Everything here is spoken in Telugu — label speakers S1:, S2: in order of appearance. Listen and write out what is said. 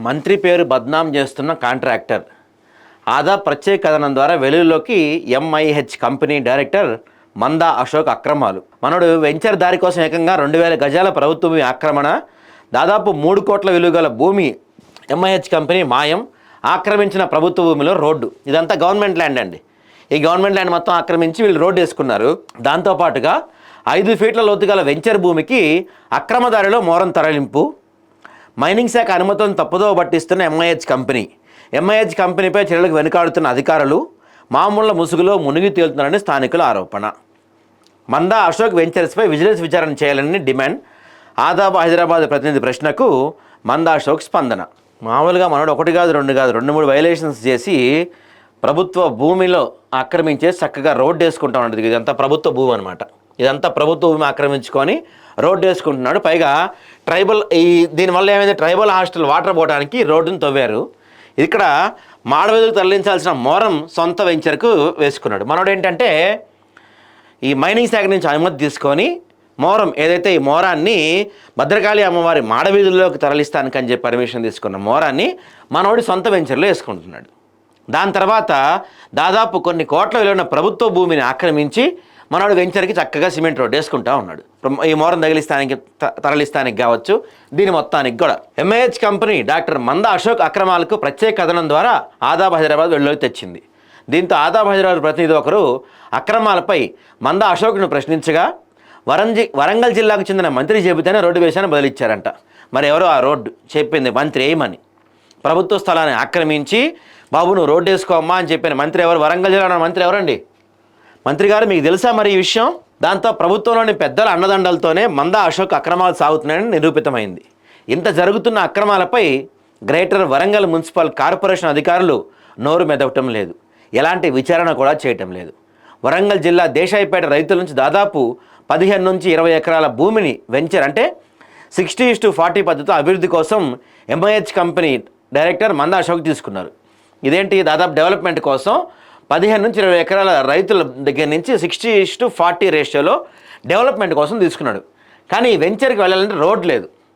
S1: మంత్రి పేరు బద్నాం చేస్తున్న కాంట్రాక్టర్ ఆదా ప్రత్యేక కథనం ద్వారా వెలుగులోకి ఎంఐహెచ్ కంపెనీ డైరెక్టర్ మందా అశోక్ అక్రమాలు. మనోడు వెంచర్ దారి కోసం ఏకంగా 2000 గజాల ప్రభుత్వ భూమి ఆక్రమణ, దాదాపు 3 కోట్ల విలువ గల భూమి ఎంఐహెచ్ కంపెనీ మాయం, ఆక్రమించిన ప్రభుత్వ భూమిలో రోడ్డు. ఇదంతా గవర్నమెంట్ ల్యాండ్ అండి. ఈ గవర్నమెంట్ ల్యాండ్ మొత్తం ఆక్రమించి వీళ్ళు రోడ్డు వేసుకున్నారు. దాంతోపాటుగా 5 ఫీట్ల లోతు గల వెంచర్ భూమికి అక్రమదారిలో మోరం తరలింపు, మైనింగ్ శాఖ అనుమతులను తప్పుదోవ పట్టిస్తున్న ఎంఐహెచ్ కంపెనీపై చర్యలకు వెనుకాడుతున్న అధికారులు మామూళ్ల ముసుగులో మునిగి తేలుతున్నారని స్థానికుల ఆరోపణ. మందా అశోక్ వెంచర్స్పై విజిలెన్స్ విచారణ చేయాలని డిమాండ్. ఆదాబ్ హైదరాబాద్ ప్రతినిధి ప్రశ్నకు మందా అశోక్ స్పందన. మామూలుగా మనోడు 1 కాదు 2 కాదు 2-3 వైలేషన్స్ చేసి ప్రభుత్వ భూమిలో ఆక్రమించేసి చక్కగా రోడ్డు వేసుకుంటా ఉంటుంది. ఇదంతా ప్రభుత్వ భూమి అనమాట. ఇదంతా ప్రభుత్వ భూమి ఆక్రమించుకొని రోడ్డు వేసుకుంటున్నాడు. పైగా దీనివల్ల ఏమైంది, ట్రైబల్ హాస్టల్ వాటర్ పోవడానికి రోడ్డును తవ్వారు. ఇక్కడ మాడవీధులకు తరలించాల్సిన మోరం సొంత వెంచర్కు వేసుకున్నాడు. మనోడు ఏంటంటే ఈ మైనింగ్ శాఖ నుంచి అనుమతి తీసుకొని మోరం ఏదైతే ఈ మోరాన్ని భద్రకాళి అమ్మవారి మాడవీధుల్లోకి తరలిస్తానికని చెప్పి పర్మిషన్ తీసుకున్న మోరాన్ని మనోడి సొంత వెంచర్లో వేసుకుంటున్నాడు. దాని తర్వాత దాదాపు కొన్ని కోట్ల విలువైన ప్రభుత్వ భూమిని ఆక్రమించి మనోడు వెంచర్కి చక్కగా సిమెంట్ రోడ్ వేసుకుంటా ఉన్నాడు. ఈ మోరం తరలిస్తానికి కావచ్చు, దీని మొత్తానికి కూడా. ఎంఐహెచ్ కంపెనీ డాక్టర్ మందా అశోక్ అక్రమాలకు ప్రత్యేక కథనం ద్వారా ఆదాబ్ హైదరాబాద్ వెలుగులోకి తెచ్చింది. దీంతో ఆదాబ్ హైదరాబాద్ ప్రతినిధి ఒకరు అక్రమాలపై మందా అశోక్ను ప్రశ్నించగా వరంగల్ జిల్లాకు చెందిన మంత్రి చెబితేనే రోడ్డు వేశాను బదిలిచ్చారంట. మరి ఎవరో ఆ రోడ్డు చెప్పింది మంత్రి ఏమని. ప్రభుత్వ స్థలాన్ని ఆక్రమించి బాబు నువ్వు రోడ్డు వేసుకోమ్మా అని చెప్పిన మంత్రి ఎవరు? వరంగల్ జిల్లా మంత్రి ఎవరండి? మంత్రి గారు మీకు తెలుసా మరి ఈ విషయం? దాంతో ప్రభుత్వంలోని పెద్దల అండదండలతోనే మందా అశోక్ అక్రమాలు సాగుతున్నాయని నిరూపితమైంది. ఇంత జరుగుతున్న అక్రమాలపై గ్రేటర్ వరంగల్ మున్సిపల్ కార్పొరేషన్ అధికారులు నోరు మెదవటం లేదు, ఎలాంటి విచారణ కూడా చేయటం లేదు. వరంగల్ జిల్లా దేశాయిపేట రైతుల నుంచి దాదాపు 15 నుంచి 20 ఎకరాల భూమిని వెంచర్ అంటే 60:40 పద్ధతితో అభివృద్ధి కోసం ఎంఐహెచ్ కంపెనీ డైరెక్టర్ మందా అశోక్ తీసుకున్నారు. ఇదేంటి, దాదాపు డెవలప్మెంట్ కోసం 15 నుంచి 20 ఎకరాల రైతుల దగ్గర నుంచి 60:40 రేషియోలో డెవలప్మెంట్ కోసం తీసుకున్నాడు. కానీ వెంచర్కి వెళ్ళాలంటే రోడ్ లేదు.